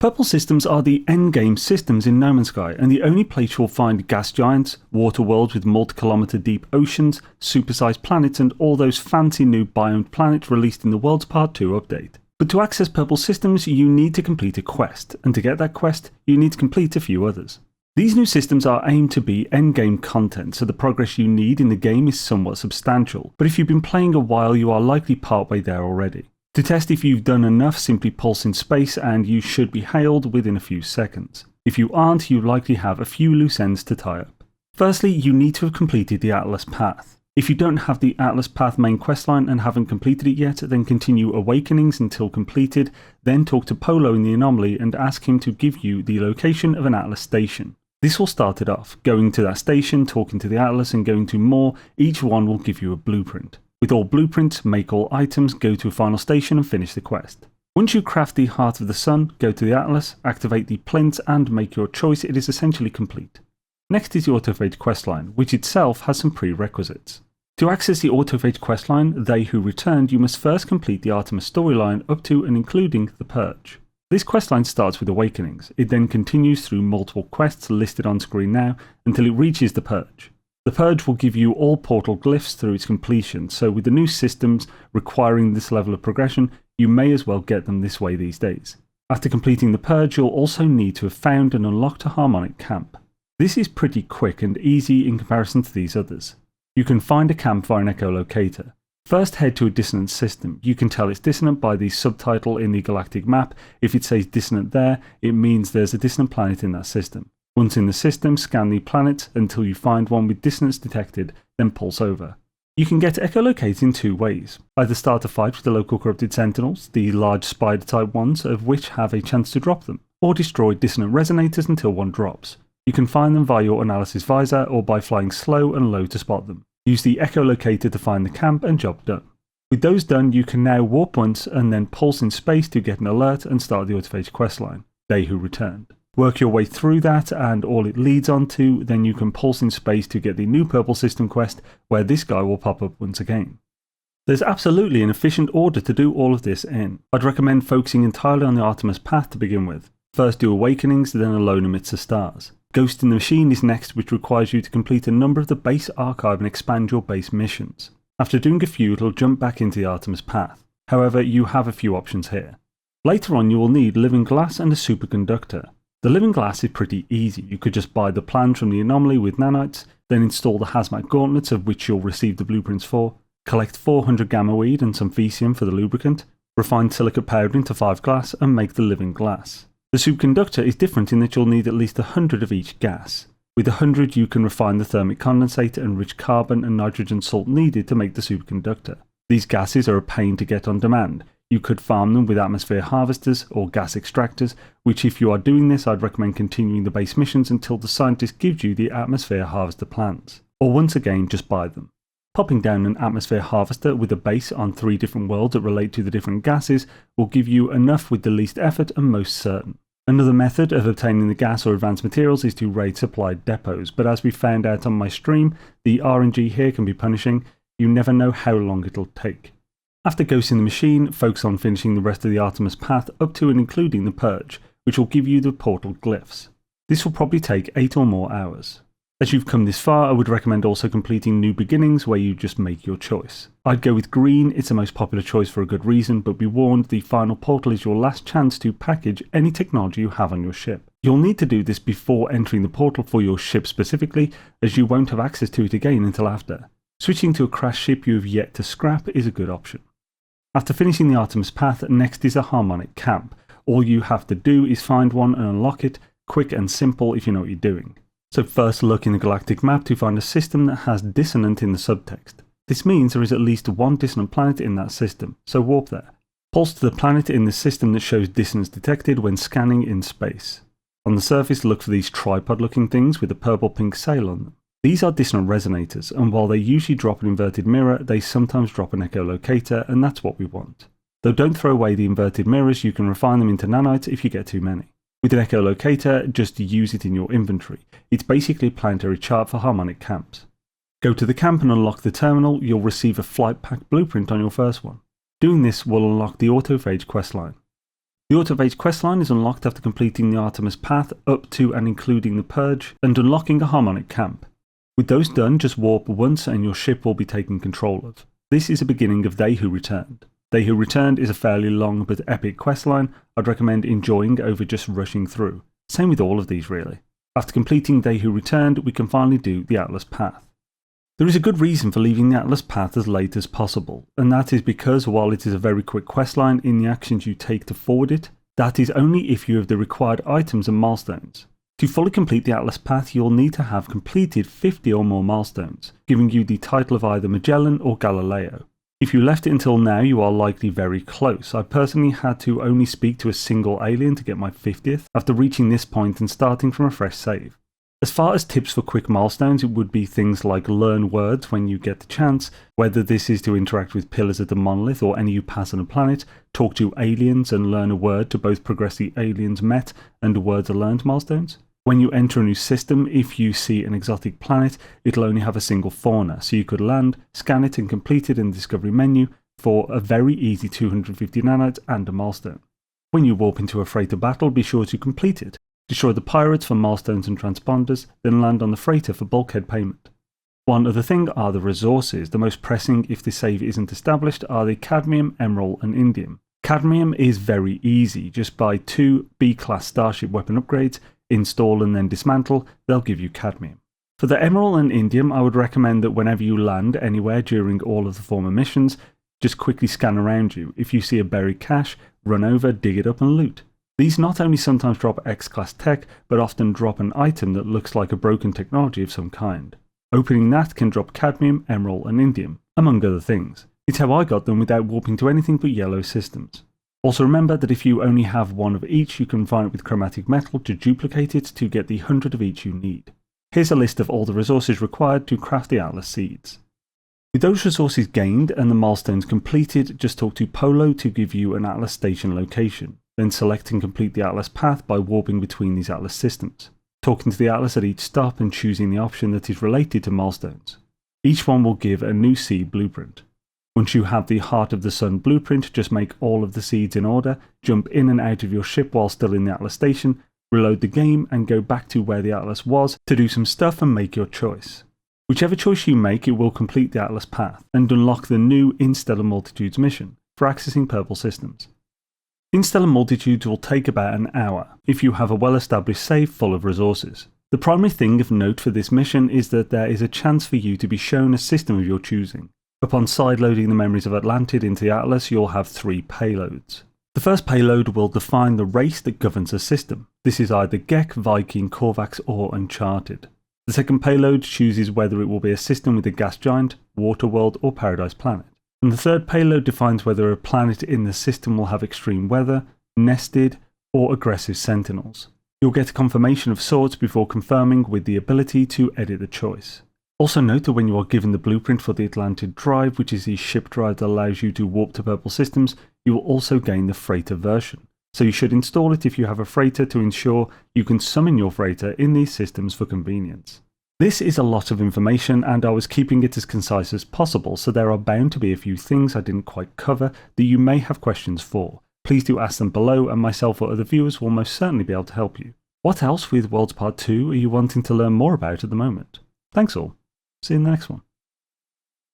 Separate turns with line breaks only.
Purple systems are the endgame systems in No Man's Sky, and the only place you'll find gas giants, water worlds with multi-kilometer deep oceans, supersized planets, and all those fancy new biomed planets released in the Worlds Part 2 update. But to access purple systems, you need to complete a quest, and to get that quest, you need to complete a few others. These new systems are aimed to be endgame content, so the progress you need in the game is somewhat substantial, but if you've been playing a while, you are likely partway there already. To test if you've done enough, simply pulse in space and you should be hailed within a few seconds. If you aren't, you likely have a few loose ends to tie up. Firstly, you need to have completed the Atlas Path. If you don't have the Atlas Path main questline and haven't completed it yet, then continue Awakenings until completed, then talk to Polo in the Anomaly and ask him to give you the location of an Atlas station. This will start it off. Going to that station, talking to the Atlas and going to more, each one will give you a blueprint. With all blueprints, make all items, go to a final station and finish the quest. Once you craft the Heart of the Sun, go to the Atlas, activate the plinth and make your choice. It is essentially complete. Next is the Autophage Questline, which itself has some prerequisites. To access the Autophage Questline, They Who Returned, you must first complete the Artemis storyline up to and including the Purge. This questline starts with Awakenings. It then continues through multiple quests listed on screen now until it reaches the Purge. The Purge will give you all portal glyphs through its completion, so with the new systems requiring this level of progression, you may as well get them this way these days. After completing the Purge, you'll also need to have found and unlocked a Harmonic Camp. This is pretty quick and easy in comparison to these others. You can find a camp via an echolocator. First head to a dissonant system. You can tell it's dissonant by the subtitle in the galactic map. If it says dissonant there, it means there's a dissonant planet in that system. Once in the system, scan the planets until you find one with dissonance detected, then pulse over. You can get echolocated in two ways. Either start a fight with the local corrupted sentinels, the large spider type ones of which have a chance to drop them, or destroy dissonant resonators until one drops. You can find them via your analysis visor or by flying slow and low to spot them. Use the echolocator to find the camp and job done. With those done, you can now warp once and then pulse in space to get an alert and start the Autophage Questline, They Who Returned. Work your way through that and all it leads on to, then you can pulse in space to get the new purple system quest where this guy will pop up once again. There's absolutely an efficient order to do all of this in. I'd recommend focusing entirely on the Artemis Path to begin with. First do Awakenings, then Alone Amidst the Stars. Ghost in the Machine is next, which requires you to complete a number of the base archive and expand your base missions. After doing a few, it'll jump back into the Artemis Path. However, you have a few options here. Later on you will need Living Glass and a Superconductor. The Living Glass is pretty easy. You could just buy the plans from the Anomaly with nanites, then install the Hazmat Gauntlets of which you'll receive the blueprints for, collect 400 gamma weed and some Fecium for the lubricant, refine silicate powder into 5 glass and make the Living Glass. The Superconductor is different in that you'll need at least 100 of each gas. With 100 you can refine the thermic condensate and rich carbon and nitrogen salt needed to make the Superconductor. These gases are a pain to get on demand. You could farm them with atmosphere harvesters or gas extractors, which if you are doing this I'd recommend continuing the base missions until the scientist gives you the atmosphere harvester plans. Or once again just buy them. Popping down an atmosphere harvester with a base on 3 different worlds that relate to the different gases will give you enough with the least effort and most certain. Another method of obtaining the gas or advanced materials is to raid supplied depots, but as we found out on my stream, the RNG here can be punishing. You never know how long it'll take. After Ghost in the Machine, focus on finishing the rest of the Artemis Path up to and including the Purge, which will give you the portal glyphs. This will probably take 8 or more hours. As you've come this far, I would recommend also completing New Beginnings where you just make your choice. I'd go with green, it's the most popular choice for a good reason, but be warned, the final portal is your last chance to package any technology you have on your ship. You'll need to do this before entering the portal for your ship specifically, as you won't have access to it again until after. Switching to a crashed ship you have yet to scrap is a good option. After finishing the Artemis Path, next is a Harmonic Camp. All you have to do is find one and unlock it, quick and simple if you know what you're doing. So first look in the galactic map to find a system that has dissonant in the subtext. This means there is at least one dissonant planet in that system, so warp there. Pulse to the planet in the system that shows dissonance detected when scanning in space. On the surface look for these tripod looking things with a purple-pink sail on them. These are dissonant resonators, and while they usually drop an inverted mirror, they sometimes drop an echolocator, and that's what we want. Though don't throw away the inverted mirrors, you can refine them into nanites if you get too many. With an echolocator, just use it in your inventory. It's basically a planetary chart for harmonic camps. Go to the camp and unlock the terminal. You'll receive a flight pack blueprint on your first one. Doing this will unlock the Autophage Questline. The Autophage Questline is unlocked after completing the Artemis Path up to and including the Purge, and unlocking a Harmonic Camp. With those done, just warp once and your ship will be taken control of. This is the beginning of They Who Returned. They Who Returned is a fairly long but epic questline I'd recommend enjoying over just rushing through. Same with all of these really. After completing They Who Returned, we can finally do the Atlas Path. There is a good reason for leaving the Atlas Path as late as possible, and that is because while it is a very quick questline in the actions you take to forward it, that is only if you have the required items and milestones. To fully complete the Atlas Path, you'll need to have completed 50 or more milestones, giving you the title of either Magellan or Galileo. If you left it until now, you are likely very close. I personally had to only speak to a single alien to get my 50th after reaching this point and starting from a fresh save. As far as tips for quick milestones, it would be things like learn words when you get the chance, whether this is to interact with pillars of the monolith or any you pass on a planet, talk to aliens and learn a word to both progress the aliens met and words are learned milestones. When you enter a new system, if you see an exotic planet, it'll only have a single fauna, so you could land, scan it and complete it in the discovery menu for a very easy 250 nanites and a milestone. When you warp into a freighter battle, be sure to complete it. Destroy the pirates for milestones and transponders, then land on the freighter for bulkhead payment. One other thing are the resources. The most pressing if the save isn't established are the cadmium, emerald and indium. Cadmium is very easy, just buy 2 B-class starship weapon upgrades, install and then dismantle, they'll give you cadmium. For the emerald and indium, I would recommend that whenever you land anywhere during all of the former missions, just quickly scan around you. If you see a buried cache, run over, dig it up and loot. These not only sometimes drop X-class tech, but often drop an item that looks like a broken technology of some kind. Opening that can drop cadmium, emerald and indium, among other things. It's how I got them without warping to anything but yellow systems. Also remember that if you only have one of each, you can find it with chromatic metal to duplicate it to get the 100 of each you need. Here's a list of all the resources required to craft the Atlas seeds. With those resources gained and the milestones completed, just talk to Polo to give you an Atlas station location. Then select and complete the Atlas Path by warping between these Atlas systems, talking to the Atlas at each stop and choosing the option that is related to milestones. Each one will give a new seed blueprint. Once you have the Heart of the Sun blueprint, just make all of the seeds in order, jump in and out of your ship while still in the Atlas station, reload the game and go back to where the Atlas was to do some stuff and make your choice. Whichever choice you make, it will complete the Atlas Path and unlock the new Interstellar Multitudes mission for accessing purple systems. Interstellar Multitudes will take about an hour if you have a well-established save full of resources. The primary thing of note for this mission is that there is a chance for you to be shown a system of your choosing. Upon sideloading the memories of Atlantid into the Atlas, you'll have 3 payloads. The first payload will define the race that governs a system. This is either Gek, Viking, Korvax or Uncharted. The second payload chooses whether it will be a system with a gas giant, Waterworld or Paradise Planet. And the third payload defines whether a planet in the system will have extreme weather, nested, or aggressive sentinels. You'll get a confirmation of sorts before confirming with the ability to edit the choice. Also note that when you are given the blueprint for the Atlantid drive, which is the ship drive that allows you to warp to purple systems, you will also gain the freighter version. So you should install it if you have a freighter to ensure you can summon your freighter in these systems for convenience. This is a lot of information and I was keeping it as concise as possible, so there are bound to be a few things I didn't quite cover that you may have questions for. Please do ask them below and myself or other viewers will most certainly be able to help you. What else with Worlds Part 2 are you wanting to learn more about at the moment? Thanks all. See you in the next one.